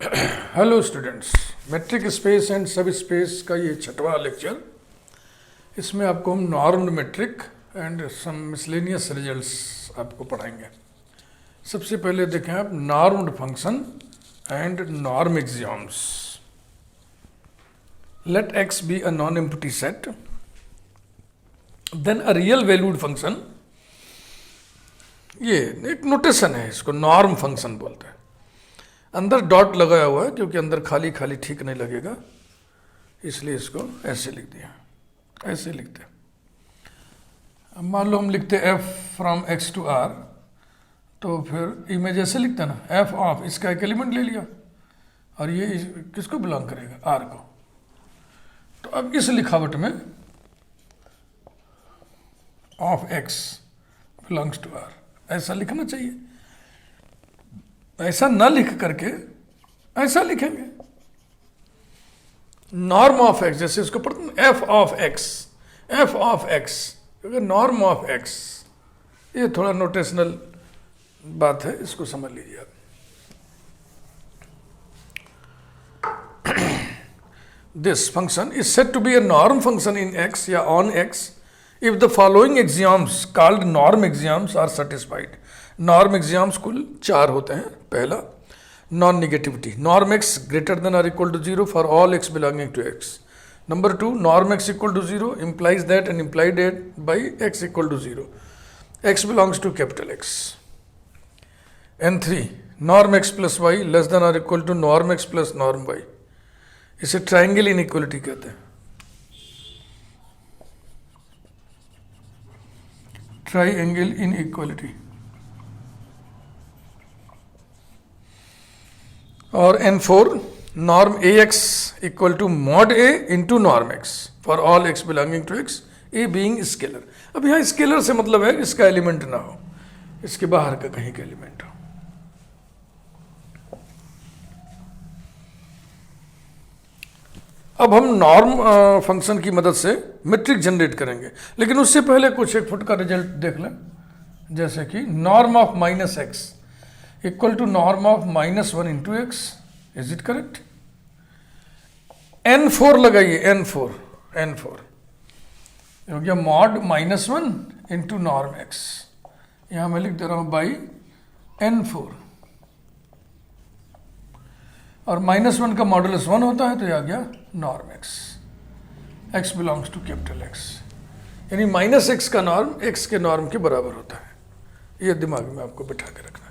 Hello students, metric space and subspace का ये छठवां लेक्चर। इसमें आपको हम normed metric and some miscellaneous results आपको पढ़ाएंगे। सबसे पहले देखें आप normed function and norm axioms. Let X be a non empty set, then a real valued function. ये एक नोटेशन है, इसको नॉर्म फंक्शन बोलते हैं। अंदर डॉट लगाया हुआ है क्योंकि अंदर खाली खाली ठीक नहीं लगेगा, इसलिए इसको ऐसे लिख दिया। ऐसे लिखते हैं, अब मान लो हम लिखते f from x to R, तो फिर इमेज ऐसे लिखते हैं ना, एफ ऑफ, इसका एक एलिमेंट ले लिया और ये किसको बिलोंग करेगा, आर को। तो अब इस लिखावट में of x belongs to R ऐसा लिखना चाहिए। ऐसा न लिख करके ऐसा लिखेंगे, नॉर्म ऑफ एक्स, जैसे इसको पढ़ते हैं F of X, F of X, क्योंकि नॉर्म ऑफ एक्स, ये थोड़ा नोटेशनल बात है, इसको समझ लीजिए आप। This function is said to be a norm function in X या on X if the following axioms called norm axioms are satisfied. Norm axioms कुल 4 होते हैं। पहला, non negativity, norm X greater than or equal to 0 for all x belonging to X. Number 2, norm x equal to 0 implies that and implied that by x equal to 0, x belongs to capital X. And 3, norm x plus y less than or equal to norm x plus norm y. इसे triangle inequality कहते हैं, triangle inequality. और N4, norm a x equal to mod a into norm x for all x belonging to x, a being scalar. अब यहाँ scalar से मतलब है इसका एलिमेंट ना हो, इसके बाहर का कहीं का एलिमेंट हो। अब हम नॉर्म फंक्शन की मदद से मेट्रिक जनरेट करेंगे, लेकिन उससे पहले कुछ एक फुट का रिजल्ट देख लें। जैसे कि norm of minus x equal to norm of -1 into x, is it correct? N4 लगाइए, N4 हो गया मॉड -1 इंटू नॉर्म एक्स। यहां मैं लिख दे रहा हूं बाई N4, और -1 का मॉडुलस 1 होता है, तो यह आ गया norm x, x belongs to capital X, यानी -x का नॉर्म x के नॉर्म के बराबर होता है। यह दिमाग में आपको बिठा के रखना है।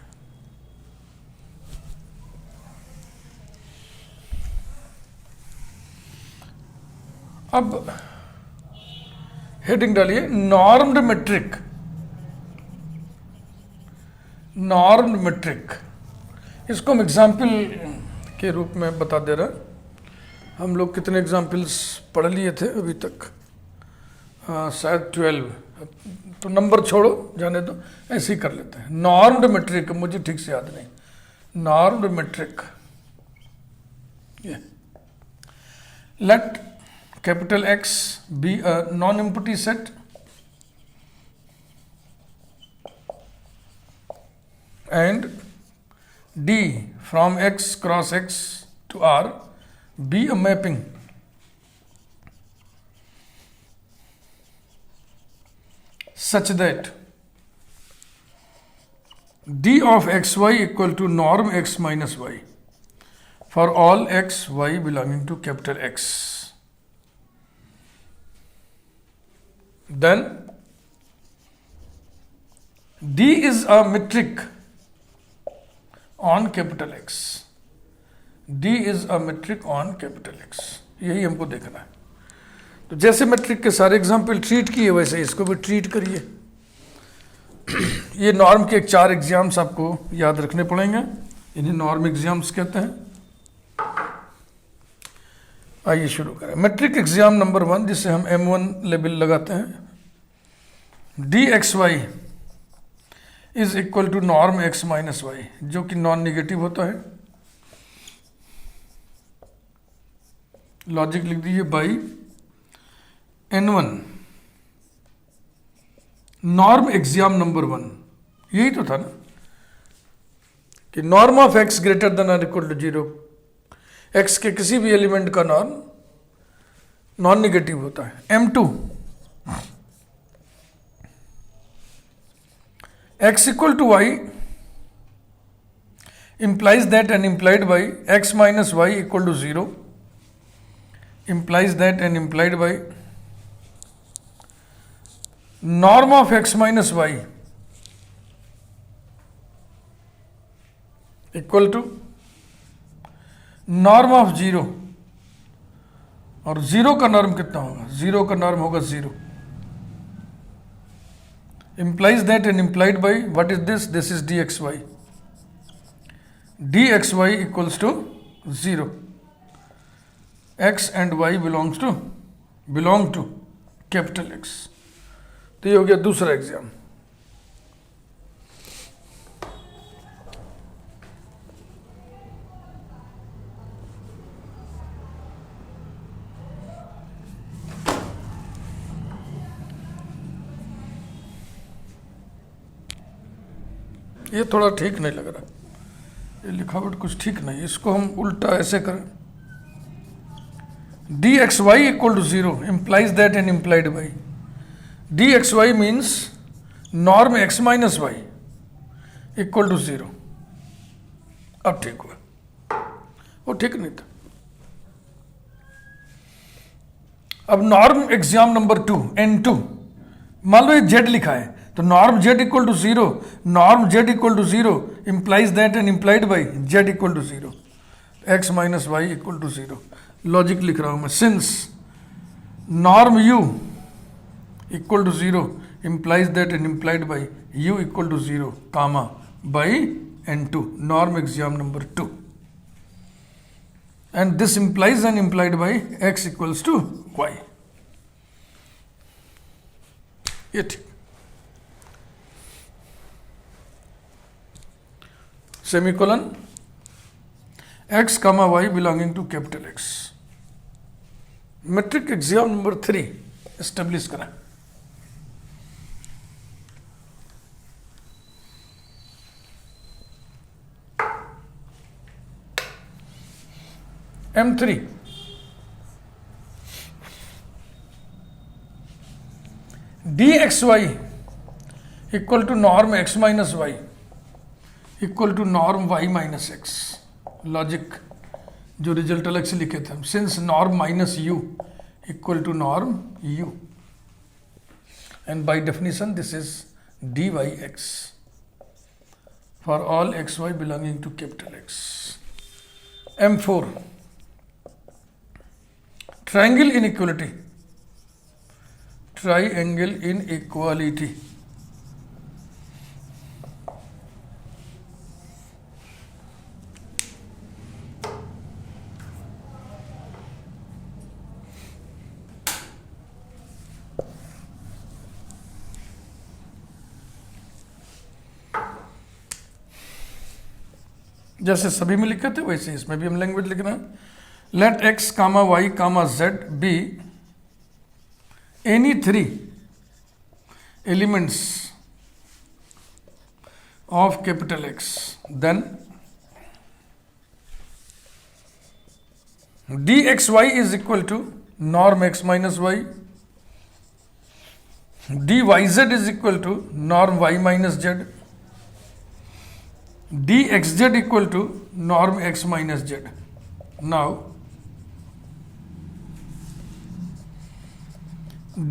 अब हेडिंग डालिए नॉर्म्ड मेट्रिक। नॉर्म्ड मेट्रिक, इसको हम एग्जाम्पल के रूप में बता दे रहे हैं। हम लोग कितने एग्जाम्पल्स पढ़ लिए थे अभी तक? शायद 12, तो नंबर छोड़ो, जाने दो, ऐसे ही कर लेते हैं। नॉर्म्ड मेट्रिक, मुझे ठीक से याद नहीं। Normed metric, let capital X be a non-empty set and D from X cross X to R be a mapping such that D of xy equal to norm x minus y for all x y belonging to capital X. Then D is a metric on capital X. D is a metric on capital X. यही हमको देखना है। तो जैसे metric के सारे example treat किए, वैसे इसको भी ट्रीट करिए। ये नॉर्म के 4 एग्जाम्स आपको याद रखने पड़ेंगे, इन्हें नॉर्म एग्जाम्स कहते हैं। आइए शुरू करें। मेट्रिक एग्जाम नंबर 1, जिसे हम M1 लेबल लगाते हैं। D x y is equal to norm x minus y, जो कि नॉन निगेटिव होता है। लॉजिक लिख दीजिए by N1 norm axiom number 1, यही तो था ना कि norm of x greater than और इक्वल टू 0 एक्स के किसी भी एलिमेंट का नॉर्म नॉन नेगेटिव होता है। M2 x equal to y implies that and implied by x minus y equal to 0 implies that and implied by norm of x minus y equal to norm of 0, और 0 का norm कितना होगा? 0 का norm होगा 0, implies that and implied by what is this? This is dxy. dxy equals to 0. x and y belong to capital X. तो ये हो गया दूसरा एग्जाम। ये थोड़ा ठीक नहीं लग रहा, ये लिखावट कुछ ठीक नहीं, इसको हम उल्टा ऐसे करें। dxy equal to 0 implies that and implied by dxy means norm x minus y equal to 0। अब ठीक हुआ, वो ठीक नहीं था। अब नॉर्म एग्जाम नंबर 2 N2, मान लो ये z लिखा है, तो norm z equal to 0, norm z equal to 0 implies that and implied by z equal to 0, x minus y equal to 0। Logic लिख रहा हूं मैं, since norm u equal to 0 implies that and implied by u equal to 0 comma by N2, norm axiom number 2, and this implies and implied by x equals to y। ये ठीक। Semicolon x comma y belonging to capital X। Metric axiom number 3 establish करें। M3 dxy equal to norm x minus y equal to norm y minus x. Logic जो result अलग से लिखे थे हम, since norm minus u equal to norm u, and by definition this is dy(x) for all xy belonging to capital X। M4 triangle inequality, triangle inequality जैसे सभी में लिखे थे वैसे इसमें भी हम लैंग्वेज लिख रहे हैं। Let x comma Y comma z be any 3 elements of capital X, then dxy is equal to norm x minus y, dyz is equal to norm y minus z, dxz equal to norm x minus z. Now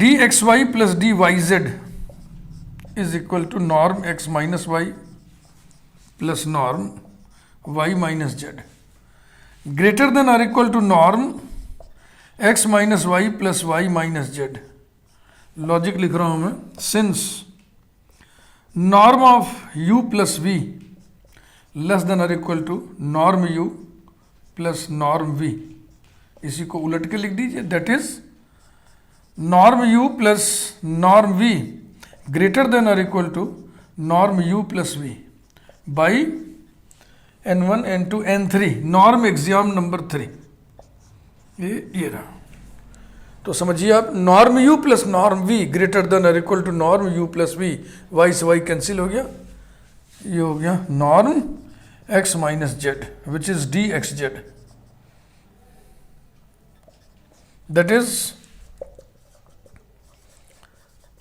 dxy plus dyz is equal to norm x minus y plus norm y minus z, greater than or equal to norm x minus y plus y minus z। Logic लिख रहा हूं मैं, since norm of u plus v less than और equal to norm u plus norm v, इसी को उलट के लिख दीजिए, that is norm u plus norm v greater than और equal to norm u plus v by n1 n2 n3, norm axiom number 3। ये रहा, तो समझिए आप, norm u plus norm v greater than और equal to norm u plus v, y से y cancel हो गया, ये हो गया norm x minus Z which is dxz that is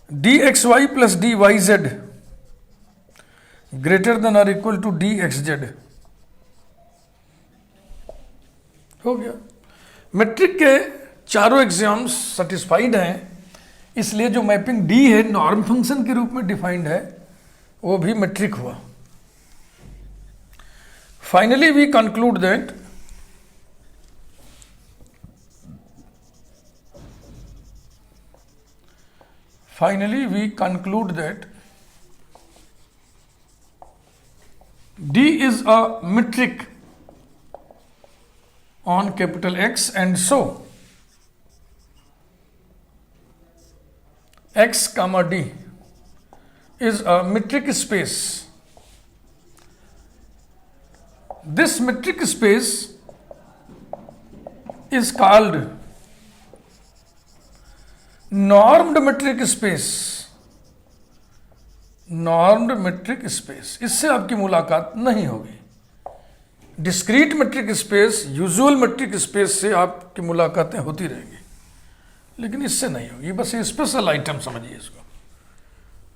dxy plus dyz greater than or equal to dxz। हो गया। Matric के चारों एग्जाम्स सेटिस्फाइड हैं, इसलिए जो मैपिंग डी है नॉर्म फंक्शन के रूप में डिफाइंड है वो भी मैट्रिक हुआ। Finally we conclude that D is a metric on capital X, and so X comma D is a metric space. This metric space is called normed metric space। Normed metric space, इससे आपकी मुलाकात नहीं होगी। Discrete metric space, usual metric space से आपकी मुलाकातें होती रहेंगी, लेकिन इससे नहीं होगी। बस ये स्पेशल आइटम समझिए इसको।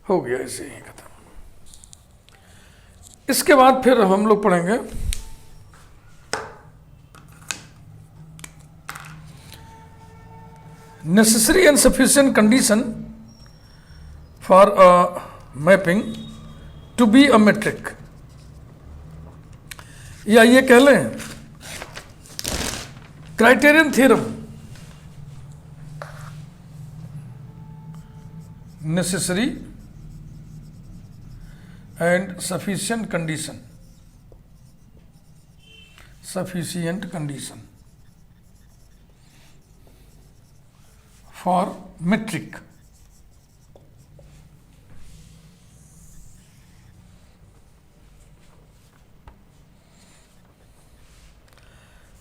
हो गया, इसे ही खत्म। इसके बाद फिर हम लोग पढ़ेंगे necessary and sufficient condition for a mapping to be a metric, या ये कह लें criterion theorem. Necessary and sufficient condition for metric.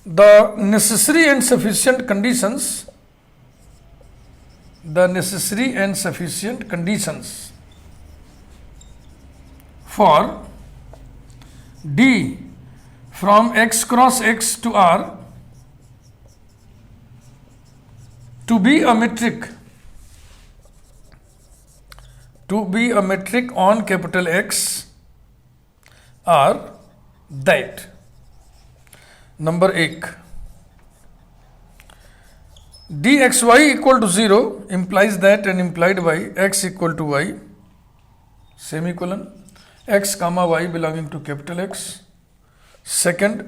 The necessary and sufficient conditions for D from X cross X to R to be a metric on capital X are that number 1, dxy equal to 0 implies that and implied by x equal to y semicolon x comma y belonging to capital X. Second,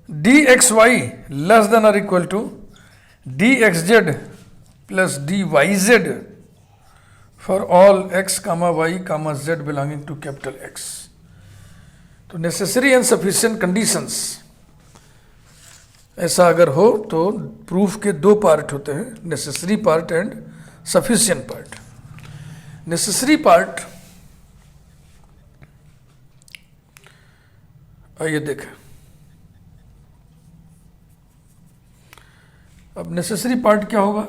dxy less than or equal to dxz plus dyz for all x comma y comma z belonging to capital X. तो necessary and sufficient conditions ऐसा अगर हो तो proof के दो part होते हैं, necessary part and sufficient part. Necessary part आइए देखें। अब नेसेसरी पार्ट क्या होगा,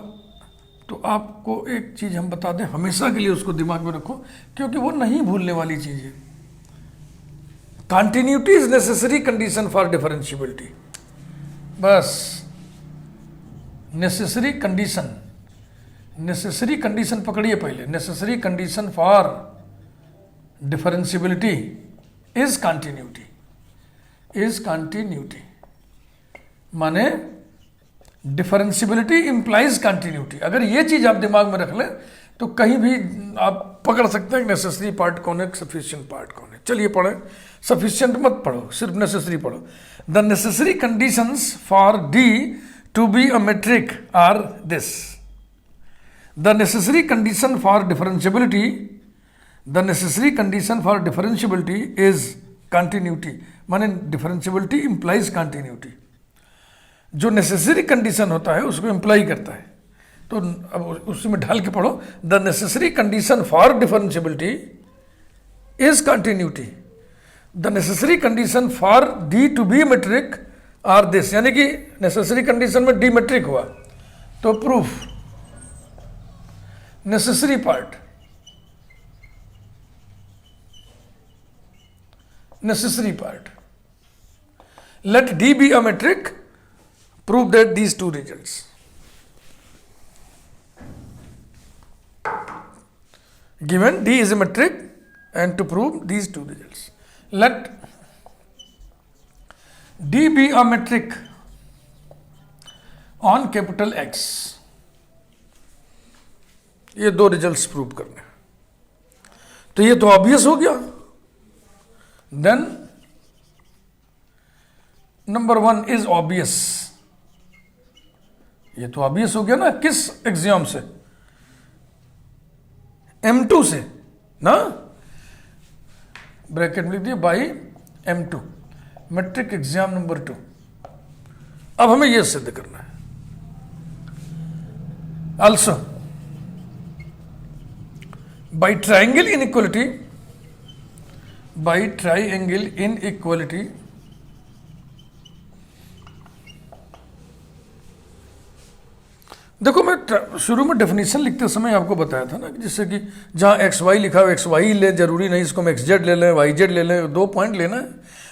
तो आपको एक चीज हम बता दें, हमेशा के लिए उसको दिमाग में रखो क्योंकि वो नहीं भूलने वाली चीज है। Continuity is necessary condition for differentiability. बस नेसेसरी कंडीशन पकड़िए पहले। Necessary condition for differentiability is continuity माने डिफरेंशियबिलिटी इंप्लाइज कंटिन्यूटी। अगर ये चीज आप दिमाग में रख लें तो कहीं भी आप पकड़ सकते हैं नेसेसरी पार्ट कौन है, सफिशिएंट पार्ट कौन है। चलिए पढ़ें, सफिशिएंट मत पढ़ो, सिर्फ नेसेसरी पढ़ो। The necessary conditions for d to be a metric are this. The necessary condition for differentiability is continuity, माने डिफरेंशियबिलिटी इंप्लाइज कंटिन्यूटी। जो नेसेसरी कंडीशन होता है उसको इंप्लाई करता है, तो अब उसी में ढाल के पढ़ो। The necessary condition for differentiability is continuity. The necessary condition for d to be metric are this, यानी कि नेसेसरी कंडीशन में डी मेट्रिक हुआ तो proof necessary part let d be a metric, prove that these two results. Given D is a metric, and to prove these two results, let D be a metric on capital X. ये दो results prove करने, तो ये तो obvious हो गया. Then number 1 is obvious. ये तो ऑब्वियस हो गया ना. किस एग्जाम से? M2 से ना. ब्रैकेट में लिख दिया by M2, matric axiom number 2. अब हमें यह सिद्ध करना है. Also by triangle inequality, by triangle inequality देखो, मैं शुरू में डेफिनेशन लिखते समय आपको बताया था ना, जिससे कि जहाँ एक्स वाई लिखा हो एक्स वाई ले, जरूरी नहीं इसको हम एक्स जेड ले लें, वाई जेड ले लें. 2 पॉइंट लेना है.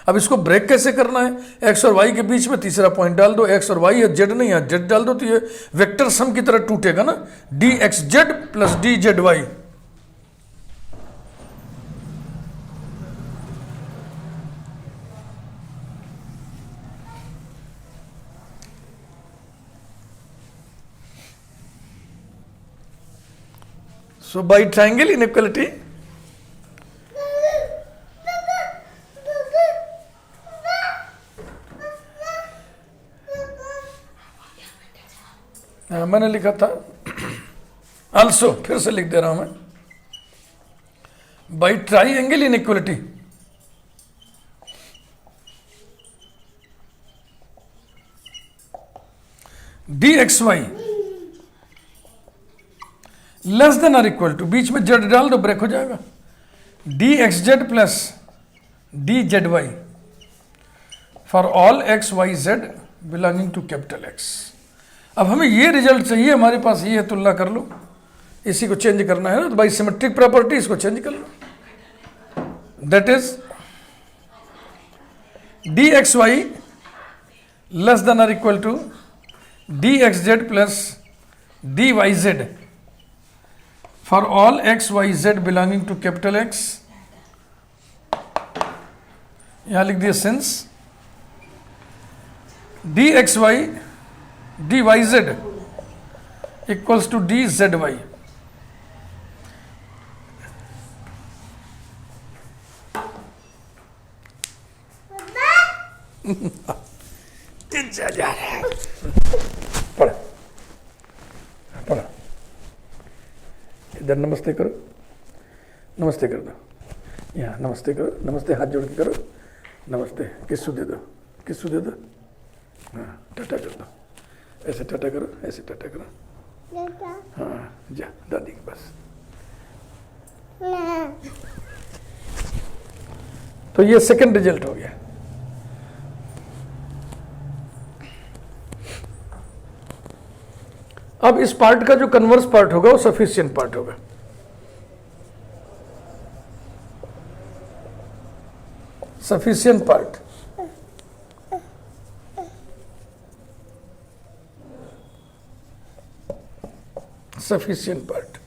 अब इसको ब्रेक कैसे करना है? एक्स और वाई के बीच में तीसरा पॉइंट डाल दो. एक्स और वाई है, जेड नहीं है, जेड डाल दो, तो ये वेक्टर सम की तरह टूटेगा ना. D x Z plus D Z y. So by triangle inequality, मैंने लिखा था also, फिर से लिख दे रहा हूं मैं. by triangle inequality, dxy less than और इक्वल टू, बीच में जेड डाल दो, ब्रेक हो जाएगा. D x Z plus D Z y for all x Y Z belonging to capital X. अब हमें ये रिजल्ट चाहिए, हमारे पास ये है, तुलना कर लो. इसी को चेंज करना है ना, तो बाई सिमेट्रिक प्रॉपर्टी इसको चेंज कर लो. That is D x Y less than और equal to D x Z plus D Y Z for all x, y, z belonging to capital X. यहाँ लिख दिया since dxy dyz equals to dzy. पढ़ पढ़. इधर नमस्ते करो, नमस्ते कर दो. यहाँ नमस्ते करो, नमस्ते हाथ जोड़ के करो. नमस्ते, किस्सू दे दो, किस्सू दे दो. हाँ, टाटा कर दो. ऐसे टाटा करो, ऐसे टाटा करो. हाँ, जा दादी के पास. तो ये सेकंड रिजल्ट हो गया. अब इस पार्ट का जो कन्वर्स पार्ट होगा वो सफिशिएंट पार्ट होगा. Sufficient part, sufficient part.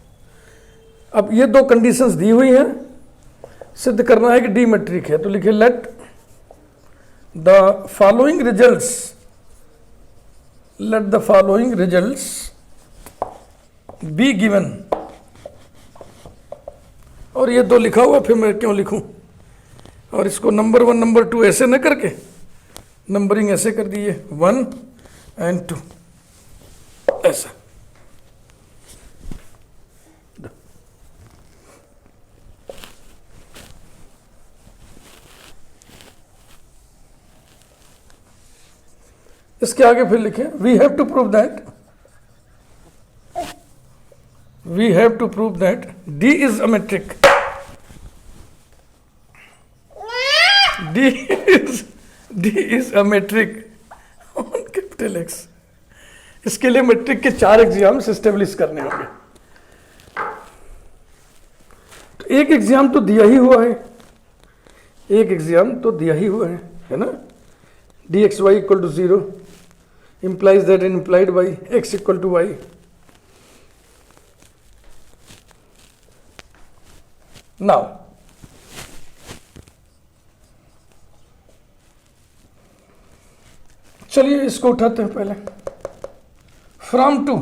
अब ये दो कंडीशंस दी हुई हैं, सिद्ध करना है कि डी मैट्रिक है. तो लिखिए let the following results, let the following results be given. और ये दो लिखा हुआ, फिर मैं क्यों लिखूं? और इसको नंबर 1 नंबर 2 ऐसे न करके नंबरिंग ऐसे कर दिए 1 and 2 ऐसा. इसके आगे फिर लिखे we have to prove that, we have to prove that D is a metric. D is a metric on capital X. इसके लिए मेट्रिक के 4 एग्जाम्स एस्टेब्लिश करने होंगे. तो एक एग्जाम तो दिया ही हुआ है, एक एग्जाम तो दिया ही हुआ है ना. D x Y equal to 0, implies that implied by x equal to y. Now, चलिए इसको उठाते हैं पहले. From 2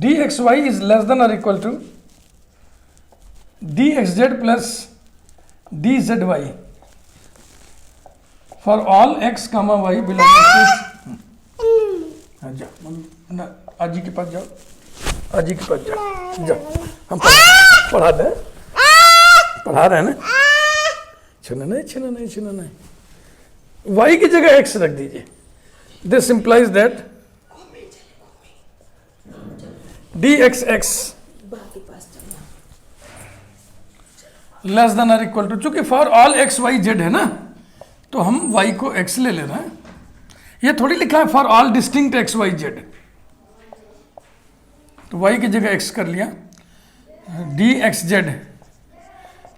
dxy is less than or equal to dxz plus dzy for all x comma y belonging to. जाओ आजी के पास जाओ, आजी के पास जाओ, जाओ हम पढ़ा दें, पढ़ा रहे हैं ना. छीना नहीं, छीना नहीं, छीना नहीं. y की जगह x रख दीजिए. This implies that dxx less than और इक्वल टू, चूंकि for all x Y z है ना, तो हम y को x ले रहे हैं. ये थोड़ी लिखा है for all distinct x Y z, तो y की जगह x कर लिया. D x Z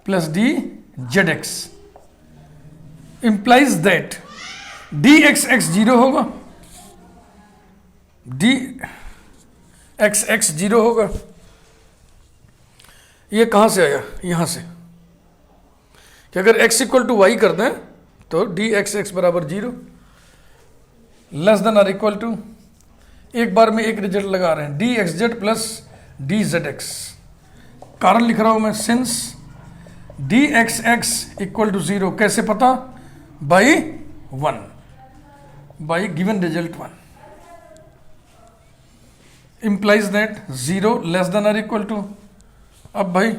plus D z x implies that d x x zero होगा, डी एक्स एक्स जीरो होगा. ये कहां से आया? यहां से कि अगर x इक्वल टू वाई कर दें तो डी एक्स एक्स बराबर जीरो, लेस देन और इक्वल टू, एक बार में एक रिजल्ट लगा रहे हैं, d x Z plus D z x. कारण लिख रहा हूं मैं, since d x x equal to zero. कैसे पता? By 1, by given result 1 implies that 0 less than और इक्वल टू. अब भाई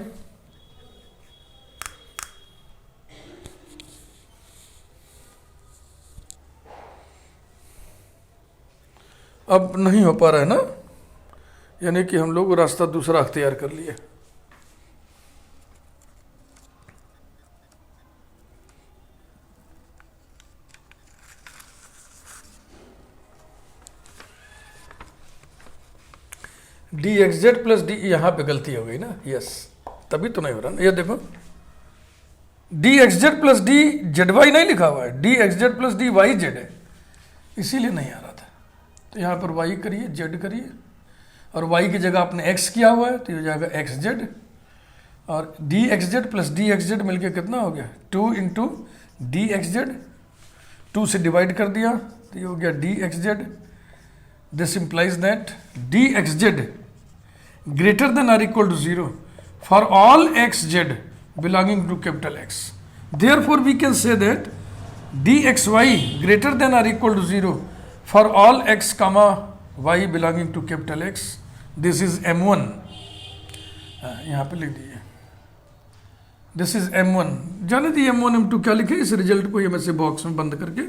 अब नहीं हो पा रहा है ना, यानी कि हम लोग रास्ता दूसरा अख्तियार कर लिए. D x Z plus D, यहां पे गलती हो गई ना. यस, तभी तो नहीं हो रहा ना. ये देखो, d x Z plus D Z y नहीं लिखा हुआ है, D x Z plus D Y z है, इसीलिए नहीं आ रहा था. तो यहाँ पर y करिए, z करिए, और y की जगह आपने x किया हुआ है तो ये हो जाएगा एक्स जेड, और D x Z plus D x Z मिल के कितना हो गया? 2 इंटू डी एक्स जेड, 2 से डिवाइड कर दिया तो ये हो गया d x z. This implies that d x z greater than or equal to 0 for all x z belonging to capital X. Therefore we can say that d x Y greater than or equal to 0 for all x comma y belonging to capital X. This is M1. यहाँ पे लिख दीजिए, this is M1. जाने दीजिए M1 M2 क्या लिखे. इस result को ये मैं से बॉक्स में बंद करके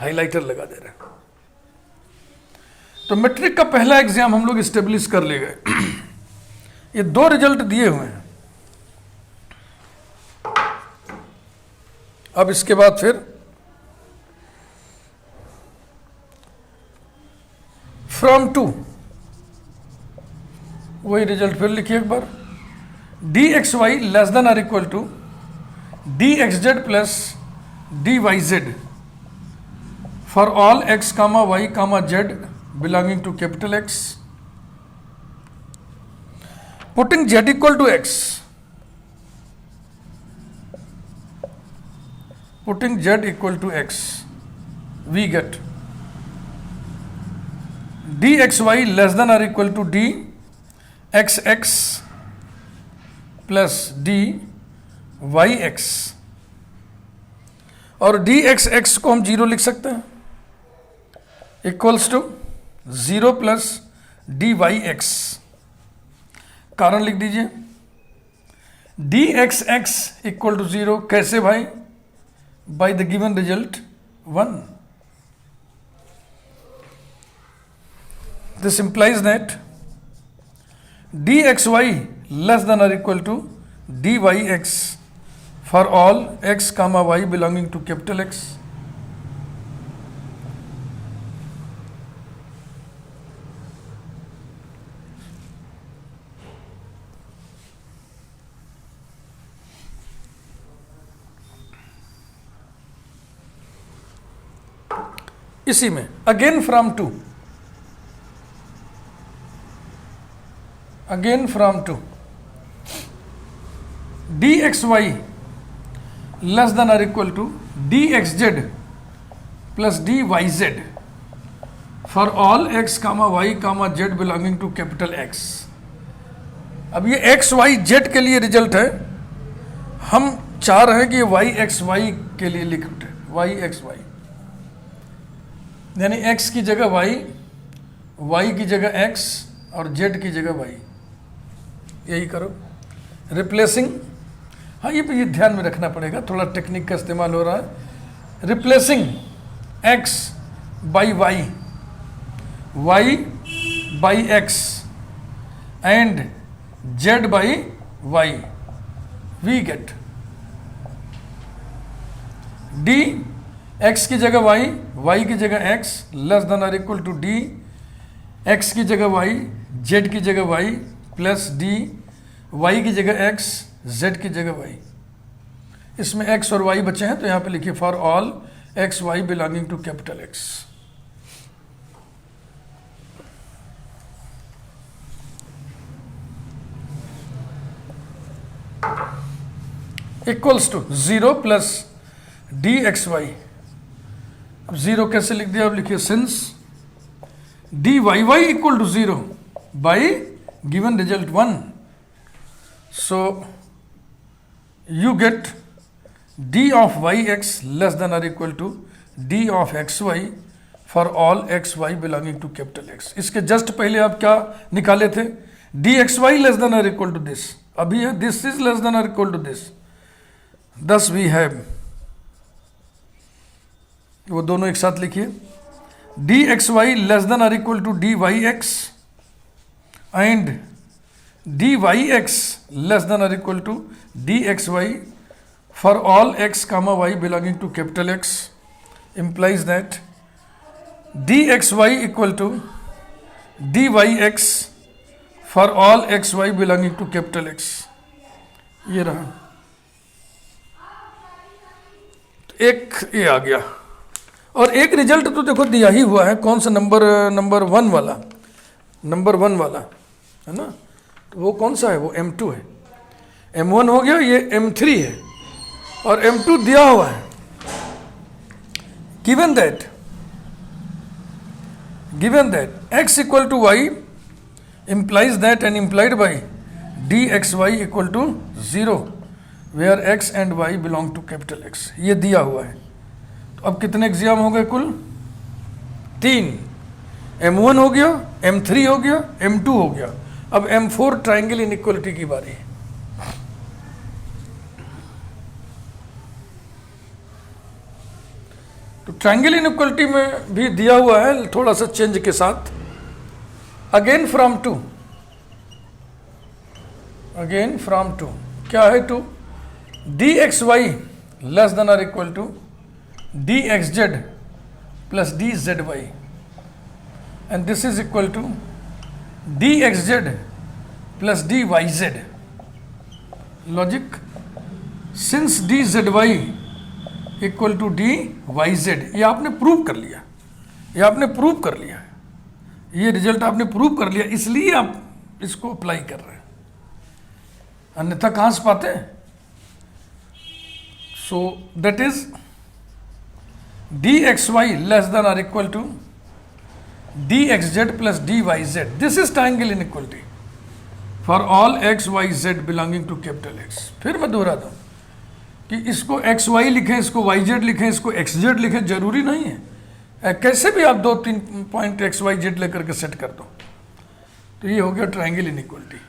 हाइलाइटर लगा दे रहे हैं. तो मैट्रिक का पहला एग्जाम हम लोग स्टेब्लिश कर ले गए. ये 2 रिजल्ट दिए हुए हैं. अब इसके बाद फिर फ्रॉम 2 वही रिजल्ट फिर लिखिए एक बार. D x Y less than or equal to D x Z plus D Y Z for all X comma Y comma Z belonging to capital X. Putting Z equal to X, putting Z equal to X, we get D x Y less than or equal to D x X plus D Y X, और D x X को हम 0 लिख सकते हैं, equals to 0 plus D Y x. कारण लिख दीजिए, d x x equal to 0. कैसे भाई? By the given result 1. This implies that dxy less than or equal to dyx for all x comma y belonging to capital X. इसी में again from two, again from two D x Y less than और equal to D x Z plus D Y Z for all X comma Y comma Z belonging to capital X. अब ये x Y Z के लिए result है, हम चाह रहे हैं कि ये वाई एक्स वाई के लिए लिखते, वाई एक्स वाई यानी एक्स की जगह वाई, वाई की जगह एक्स और जेड की जगह वाई, यही करो रिप्लेसिंग। हाँ ये ध्यान में रखना पड़ेगा, थोड़ा टेक्निक का इस्तेमाल हो रहा है। Replacing x by y, y by x and z by y, we get D x की जगह वाई, वाई की जगह एक्स लेस देन और इक्वल टू डी एक्स की जगह वाई, जेड की जगह वाई प्लस डी वाई की जगह एक्स, जेड की जगह वाई। इसमें एक्स और वाई बचे हैं तो यहां पे लिखिए for all x Y belonging to capital X. Equals to 0 plus D x Y. अब 0 कैसे लिख दिया, अब लिखिए since D Y Y equal to 0 by given result 1, so you get D of Y X less than और equal to D of X Y for all x Y belonging to capital X. इसके just पहले आप क्या निकाले थे, D x Y less than और equal to this, अभी है दिस इज लेस देन और equal to this, thus we have, वो दोनों एक साथ लिखिए, D x Y less than और equal to D Y X and D Y X less than और equal to D x Y for all X comma Y belonging to capital X implies that D x Y equal to D Y X for all x Y belonging to capital X. ये रहा, एक ये आ गया और एक result तो देखो दिया ही हुआ है, कौन सा नंबर वन वाला, नंबर 1 वाला है ना, तो वो कौन सा है, वो M2 है। M1 हो गया, ये M3 है और M2 दिया हुआ है। given that x equal to y implies that and implied by dxy equal to 0 where x and y belong to capital X, ये दिया हुआ है। तो अब कितने एग्जाम हो गए कुल, 3, M1 हो गया, M3 हो गया, M2 हो गया, अब M4 ट्राइंगल इनइक्वालिटी की बारी है। तो ट्राइंगल इनइक्वालिटी में भी दिया हुआ है थोड़ा सा चेंज के साथ, again from two, again from two क्या है, two D x Y less than और equal to D x Z plus D Z Y and this is equal to D x Z plus D Y Z. Logic, since D Z Y equal to D Y Z, ये आपने prove कर लिया, ये आपने prove कर लिया, ये result आपने प्रूव कर लिया, इसलिए आप इसको अप्लाई कर रहे हैं, अन्यथा कहाँ से पाते हैं। So that is D x Y less than और equal to D x Z plus D Y Z, this is triangle inequality for all x Y Z belonging to capital X. फिर मैं दोहराता हूँ कि इसको एक्स वाई लिखें, इसको Y Z लिखें, इसको एक्स जेड लिखें, जरूरी नहीं है, कैसे भी आप 2-3 पॉइंट एक्स वाई जेड लेकर के सेट कर दो। तो ये हो गया triangle inequality.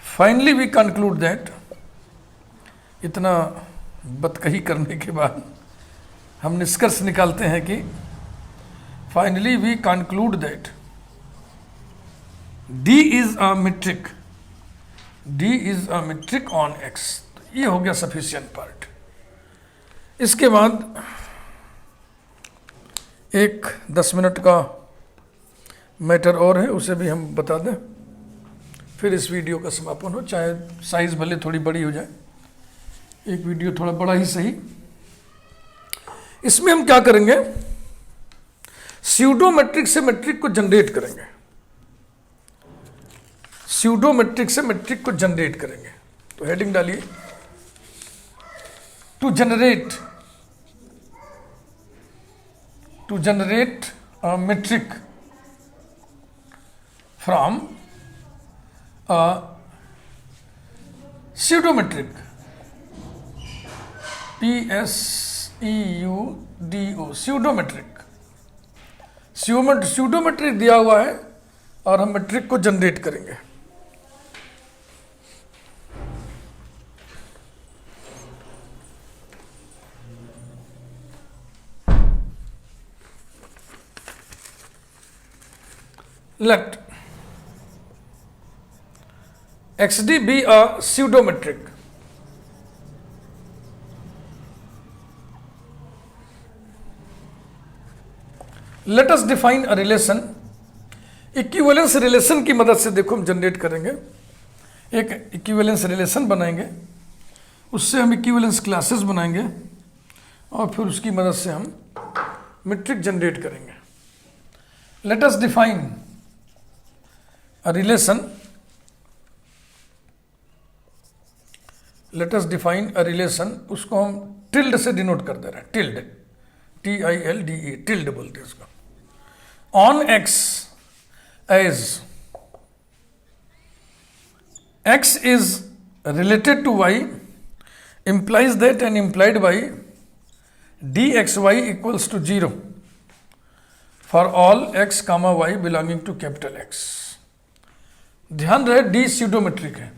Finally we conclude that, इतना बतकही करने के बाद हम निष्कर्ष निकालते हैं कि finally we conclude that D is a metric, D is a metric on X। ये हो गया सफिशिएंट पार्ट। इसके बाद एक 10 मिनट का मैटर और है, उसे भी हम बता दें, फिर इस वीडियो का समापन हो, चाहे साइज भले थोड़ी बड़ी हो जाए, एक वीडियो थोड़ा बड़ा ही सही। इसमें हम क्या करेंगे, स्यूडो मैट्रिक से मैट्रिक को जनरेट करेंगे, स्यूडो मैट्रिक से मैट्रिक को जनरेट करेंगे। तो हेडिंग डालिए, to generate a metric from a pseudometric, PSEUDO, pseudometric दिया हुआ है और हम मेट्रिक को जनरेट करेंगे। Let XD be a pseudometric. Let us define a relation. Equivalence relation की मदद से देखो हम जनरेट करेंगे, एक इक्विवेलेंस रिलेशन बनाएंगे, उससे हम इक्विवेलेंस क्लासेस बनाएंगे और फिर उसकी मदद से हम मैट्रिक जनरेट करेंगे। Late us define relation, late us define a relation, उसको हम टिल्ड से डिनोट कर दे रहे हैं, टिल्ड, TILDE, टिल्ड बोलते हैं उसको। On x as x is related to y implies that and implied by dxy equals to 0 for all x comma y belonging to capital X। ध्यान रहे डी स्यूडोमेट्रिक है,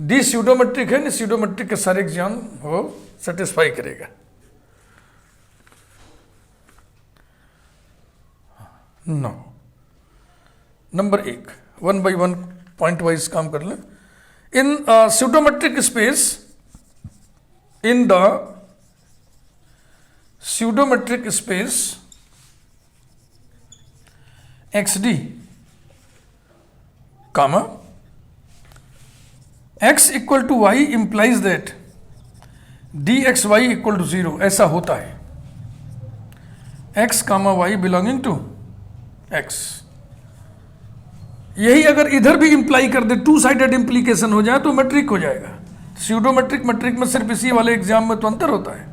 D pseudometric है, स्यूडोमेट्रिक के सारे exam वो सेटिस्फाई करेगा। No, number 1, 1 by 1 point wise काम कर लें। In pseudometric space, in the pseudometric space XD comma x equal to y implies that dxy equal to 0, ऐसा होता है x comma y belonging to x। यही अगर इधर भी इंप्लाई कर दे, टू साइडेड इंप्लीकेशन हो जाए तो मैट्रिक हो जाएगा। स्यूडोमेट्रिक मैट्रिक में सिर्फ इसी वाले एग्जाम में तो अंतर होता है।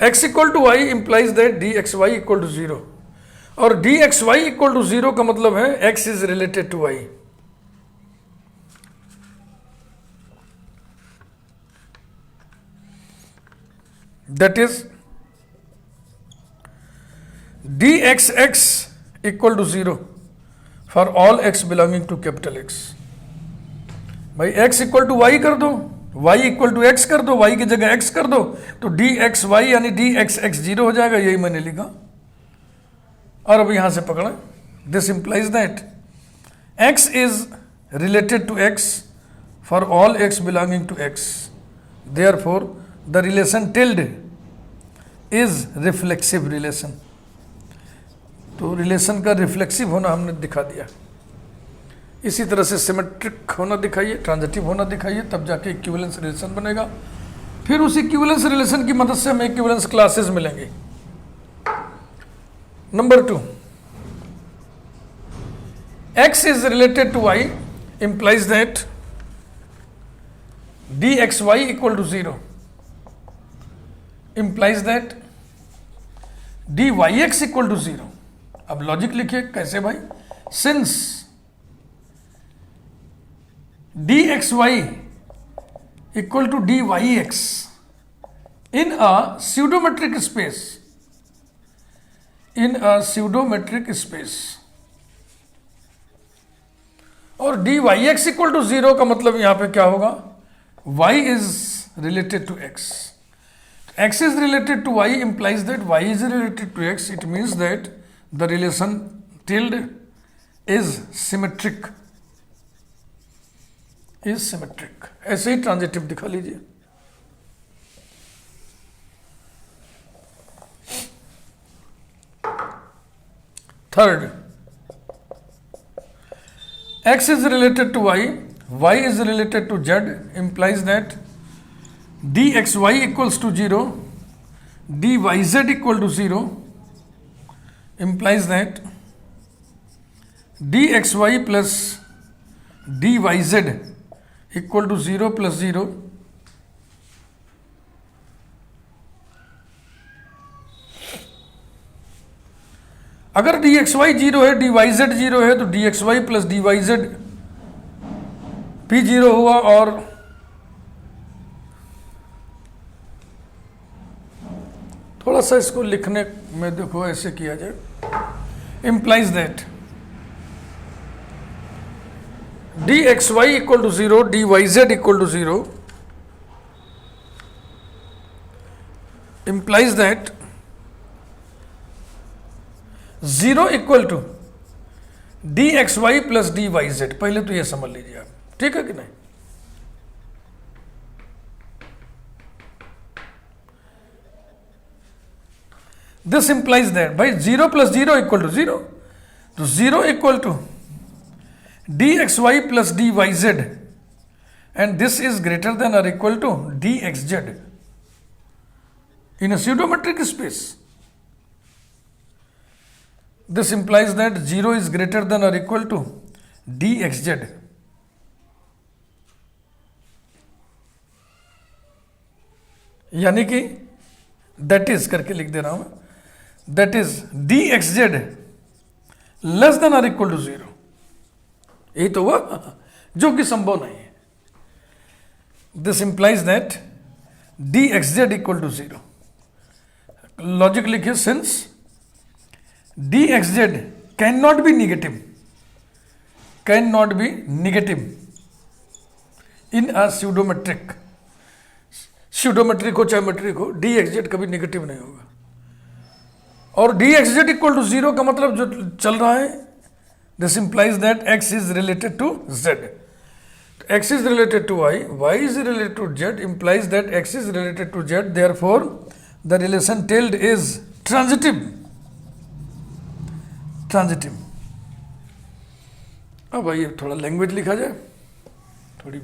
x equal to y implies that d x Y equal to 0, और D x Y equal to 0 का मतलब है x is related to y। That is D x x equal to 0 for all x belonging to capital X। भाई x equal to y कर दो, y equal to x कर दो, y की जगह x कर दो, तो डी एक्स वाई यानी डी एक्स एक्स 0 हो जाएगा, यही मैंने लिखा। और अब यहां से पकड़ा, this implies that x is related to x for all x belonging to x, therefore the relation tilde is reflexive relation. तो रिलेशन का रिफ्लेक्सिव होना हमने दिखा दिया। इसी तरह से सिमेट्रिक होना दिखाइए, ट्रांजिटिव होना दिखाइए, तब जाके इक्विवेलेंस रिलेशन बनेगा। फिर उस इक्विवेलेंस रिलेशन की मदद से हमें इक्विवेलेंस क्लासेस मिलेंगे। Number 2, x is related to y implies that dxy equal to 0 implies that dyx equal to 0। अब लॉजिक लिखिए कैसे भाई, since dxy equal to dyx in a pseudometric space, in a pseudometric space, और dyx equal to 0 का मतलब यहां पे क्या होगा, y is related to x, x is related to y implies that y is related to x, it means that the relation tilde is symmetric, is symmetric. ऐसे ही transitive दिखा लीजिए। Third, x is related to y, y is related to z implies that dxy equals to 0, dyz equal to 0, implies that dxy plus dyz equal to 0 plus 0 अगर dxy 0 है dyz 0 है तो dxy plus dyz भी 0 हुआ और थोड़ा सा इसको लिखने में देखो ऐसे किया जाए implies that dxy equal to 0 dyz equal to 0 implies that 0 equal to dxy plus dyz। पहले तो ये समझ लीजिए आप, ठीक है कि नहीं। दिस इंप्लाइज दैट भाई 0 प्लस 0 इक्वल टू 0, तो 0 equal to dxy plus dyz and this is greater than और equal to dxz in a pseudometric space. This implies that 0 is greater than or equal to dxz. यानी कि that is करके लिख दे रहा हूं, that is dxz less than or equal to 0. यही तो हुआ जो कि संभव नहीं है. This implies that dxz equal to 0. Logic लिखिए, since dxz cannot be negative in a pseudometric हो चाहे मेट्रिक हो, dxz कभी नेगेटिव नहीं होगा. और dxz इक्वल टू 0 का मतलब जो चल रहा है, this implies that x is related to z. x is related to y is related to z, implies that x is related to z, therefore the relation tailed is transitive. अब भाई थोड़ा language लिखा जाए, थोड़ी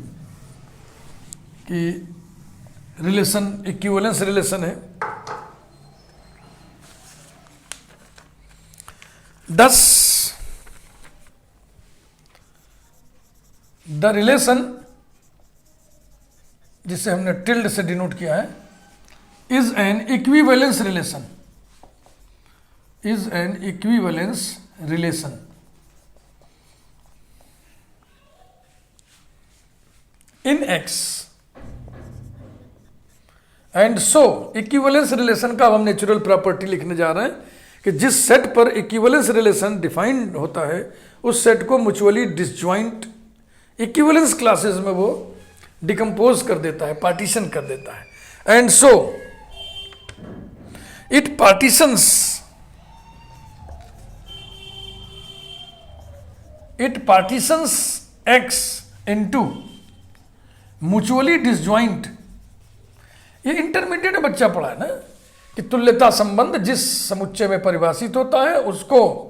कि relation equivalence relation है. Thus the relation जिसे हमने टिल्ड से डिनोट किया है is an equivalence relation in x. And so equivalence relation का हम नेचुरल प्रॉपर्टी लिखने जा रहे हैं कि जिस सेट पर इक्विवेलेंस रिलेशन डिफाइंड होता है उस सेट को म्यूचुअली डिसजॉइंट इक्विवेलेंस क्लासेस में वो डिकम्पोज कर देता है, पार्टीशन कर देता है. And so it partitions x into mutually disjoint. ये इंटरमीडिएट बच्चा पढ़ा है ना कि तुल्यता संबंध जिस समुच्चय में परिभाषित होता है उसको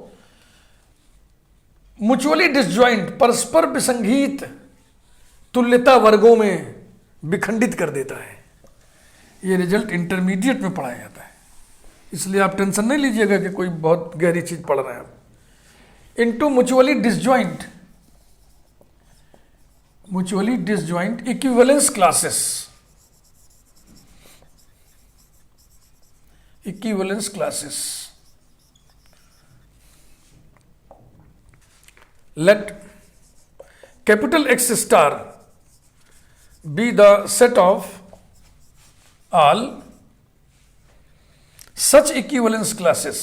म्यूचुअली डिसजॉइंट परस्पर विसंगीत तुल्यता वर्गों में विखंडित कर देता है. ये रिजल्ट इंटरमीडिएट में पढ़ाया जाता है, इसलिए आप टेंशन नहीं लीजिएगा कि कोई बहुत गहरी चीज पढ़ रहे हैं आप. Into mutually disjoint equivalence classes. Let capital X star be the set of all such equivalence classes.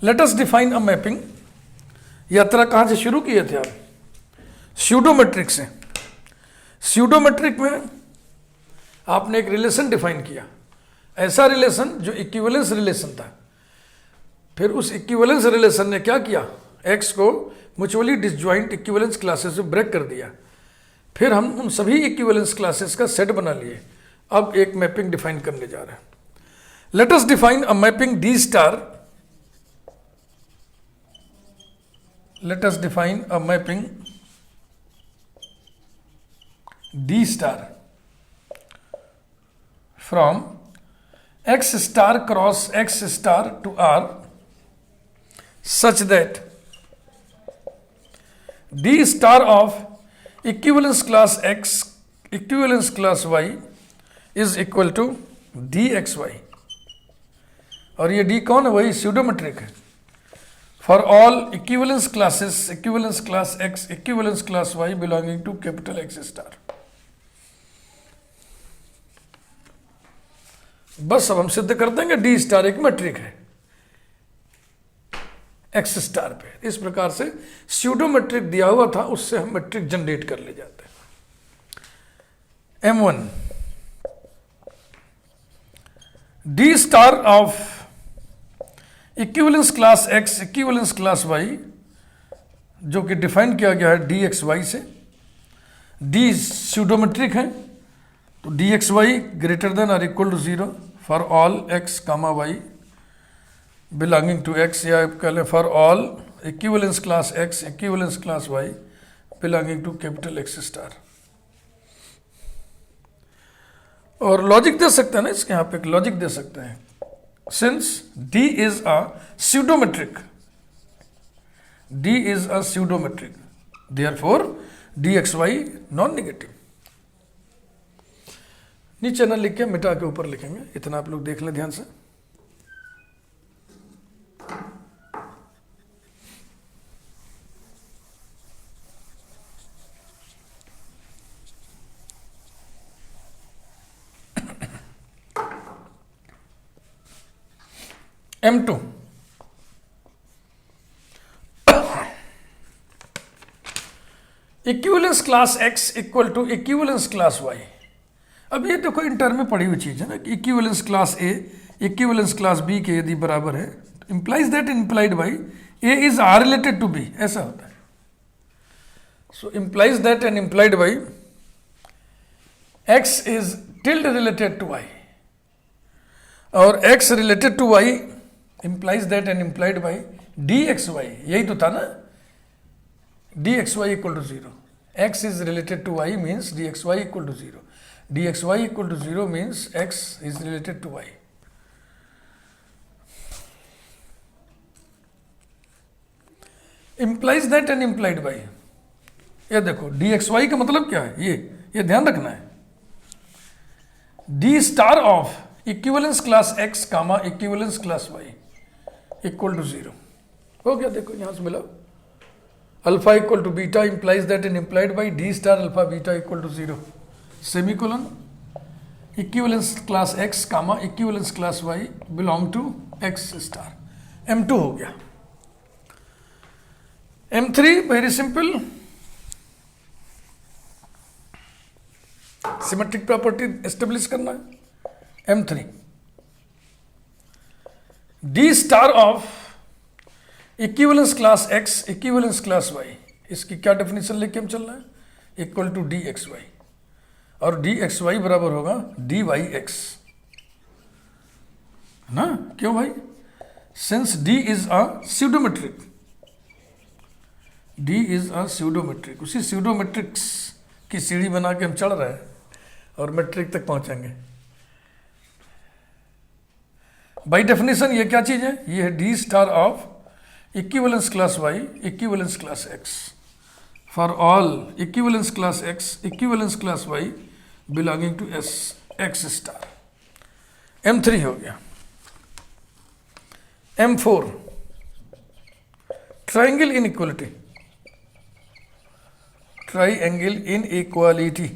Let us define a mapping. यात्रा कहाँ से शुरू किए थे आप? स्यूडोमेट्रिक से. स्यूडोमेट्रिक में आपने एक रिलेशन डिफाइन किया, ऐसा रिलेशन जो इक्विवेलेंस रिलेशन था. फिर उस इक्विवेलेंस रिलेशन ने क्या किया, एक्स को म्यूचुअली डिसजॉइंट इक्विवेलेंस क्लासेस से ब्रेक कर दिया. फिर हम उन सभी इक्विवेलेंस क्लासेस का सेट बना लिए. अब एक मैपिंग डिफाइन करने जा रहे हैं. Let us define a mapping d star. Let us define a mapping d star from x star cross x star to R such that d star of equivalence class x equivalence class y is equal to D x Y. और ये d कौन है? वही pseudometric है। For all equivalence classes equivalence class x equivalence class Y belonging to capital x star. बस अब हम सिद्ध कर देंगे डी स्टार एक मैट्रिक है एक्स स्टार पे। इस प्रकार से स्यूडोमेट्रिक दिया हुआ था, उससे हम मैट्रिक जनरेट कर ले जाते हैं। M1 D star of equivalence class x equivalence class Y, जो कि डिफाइन किया गया है डी एक्स वाई से। डी स्यूडोमेट्रिक है तो D x Y greater than और equal to 0 for all X comma Y belonging to X, या कह लें for all equivalence class x equivalence class Y belonging to capital x star. और logic दे सकते हैं ना, इसके यहाँ पे एक लॉजिक दे सकते हैं। Since D is a pseudometric, D is a pseudometric, therefore D x Y non negative. नीचे ना लिख के मिटा के ऊपर लिखेंगे, इतना आप लोग देख लें ध्यान से। M2 equivalence class x equal to equivalence class y। अब ये देखो इंटर में पड़ी हुई चीज है ना कि equivalence class A equivalence class B के यदि बराबर है, implies that implied by A is R related to B, ऐसा होता है। So implies that and implied by x is tilde related to y और x related to y implies that and implied by dxy, यही तो था ना, dxy equal to 0, x is related to y means dxy equal to 0, dxy equal to 0 means x is related to y। implies that and implied by, ये देखो dxy का मतलब क्या है, ये ध्यान रखना है। d star of equivalence class x comma equivalence class y equal to 0 हो गया। देखो यहां से मिला alpha equal to beta implies that and implied by d star alpha beta equal to 0 semicolon equivalence class x comma equivalence class y belong to x star. M2 हो गया। M3 very simple, symmetric property establish करना है। M3 d star of equivalence class x equivalence class y, इसकी क्या definition लेके हम चल रहे हैं, equal to D x Y, और डी एक्स वाई बराबर होगा डी वाई एक्स ना। क्यों भाई? Since D is a pseudometric, D is a pseudometric, उसी स्यूडोमेट्रिक्स की सीढ़ी बना के हम चढ़ रहे हैं और मैट्रिक तक पहुंचेंगे। बाई डेफिनेशन ये क्या चीज है, ये है d star of equivalence class Y equivalence class x for all equivalence class x equivalence class Y belonging to s x star. M3 हो गया। M4 triangle inequality, triangle inequality,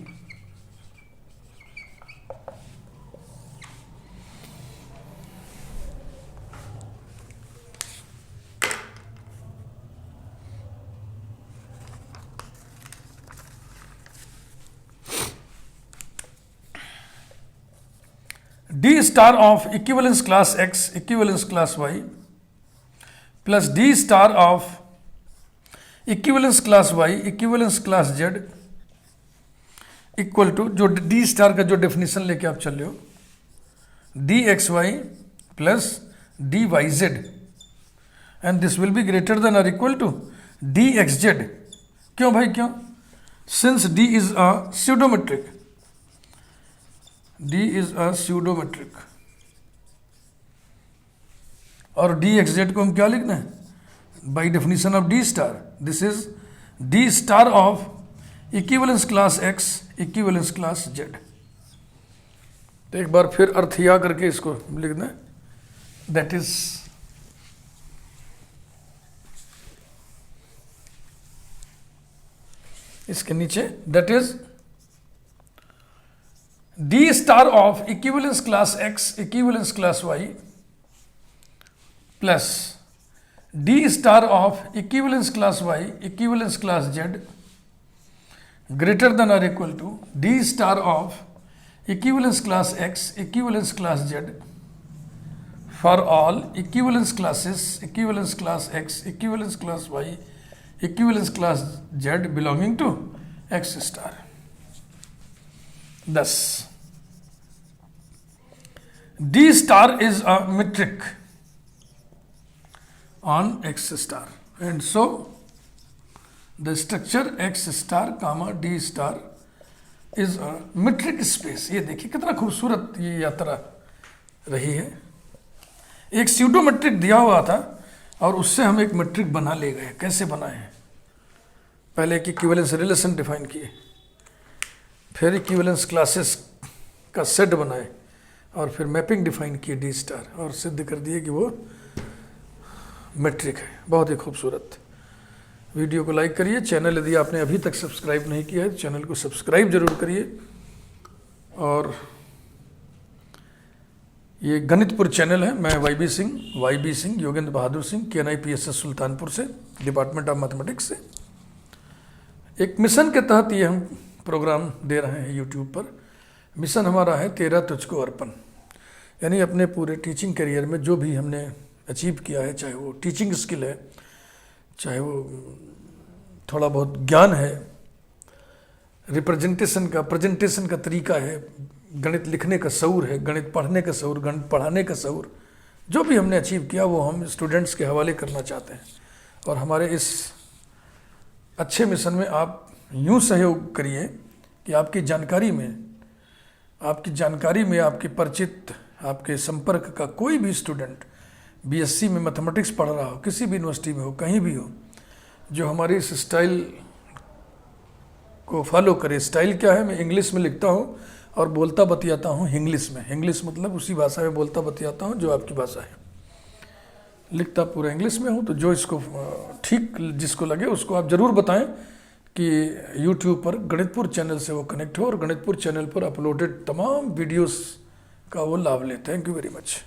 d star of equivalence class x equivalence class y plus D star of equivalence class y equivalence class z equal to, जो d star का जो definition लेके आप चल रहे हो, d x y plus D Y Z and this will be greater than और equal to D x Z. क्यों भाई क्यों? Since D is a pseudometric, D is a pseudometric, और डी एक्स जेड को हम क्या लिखना है? By definition of D star, this is D star of equivalence class x equivalence class Z. तो एक बार फिर अर्थ या करके इसको लिखना है, दैट इज इसके नीचे, that is D star of equivalence class x equivalence class Y plus D star of equivalence class Y equivalence class Z greater than और equal to D star of equivalence class x equivalence class Z for all equivalence classes equivalence class x equivalence class Y equivalence class Z belonging to X star. Thus, D star is a metric on X star, and so the structure X star comma D star is a metric space। ये देखिए कितना खूबसूरत ये यात्रा रही है। एक स्यूडोमेट्रिक दिया हुआ था और उससे हम एक मेट्रिक बना ले गए। कैसे बनाए हैं? पहले एक इक्विवेलेंस रिलेशन डिफाइन किए, फिर इक्विवेलेंस क्लासेस का सेट बनाए और फिर मैपिंग डिफाइन किए डी स्टार, और सिद्ध कर दिए कि वो मेट्रिक है। बहुत ही खूबसूरत। वीडियो को लाइक करिए, चैनल यदि आपने अभी तक सब्सक्राइब नहीं किया है तो चैनल को सब्सक्राइब जरूर करिए। और ये गणितपुर चैनल है, मैं Y B Singh Yogendra Bahadur Singh KNIPSS Sultanpur से, डिपार्टमेंट ऑफ मैथमेटिक्स से। एक मिशन के तहत ये हम प्रोग्राम दे रहे हैं यूट्यूब पर। मिशन हमारा है 13 तुझको अर्पण, यानी अपने पूरे टीचिंग करियर में जो भी हमने अचीव किया है, चाहे वो टीचिंग स्किल है, चाहे वो थोड़ा बहुत ज्ञान है, प्रेजेंटेशन का तरीका है, गणित लिखने का शऊर है, गणित पढ़ने का शऊर, गणित पढ़ाने का शऊर, जो भी हमने अचीव किया वो हम स्टूडेंट्स के हवाले करना चाहते हैं। और हमारे इस अच्छे मिशन में आप यूँ सहयोग करिए कि आपकी जानकारी में आपके परिचित, आपके संपर्क का कोई भी स्टूडेंट BSc में मैथमेटिक्स पढ़ रहा हो, किसी भी यूनिवर्सिटी में हो, कहीं भी हो, जो हमारी इस स्टाइल को फॉलो करे। स्टाइल क्या है? मैं इंग्लिश में लिखता हूँ और बोलता बतियाता हूँ इंग्लिश में। इंग्लिश मतलब उसी भाषा में बोलता बतियाता हूँ जो आपकी भाषा है। लिखता पूरा इंग्लिश में हूँ, तो जो इसको ठीक जिसको लगे उसको आप ज़रूर बताएं कि YouTube पर गणितपुर चैनल से वो कनेक्ट हो और गणितपुर चैनल पर अपलोडेड तमाम वीडियोस का वो लाभ ले। Thank you very much.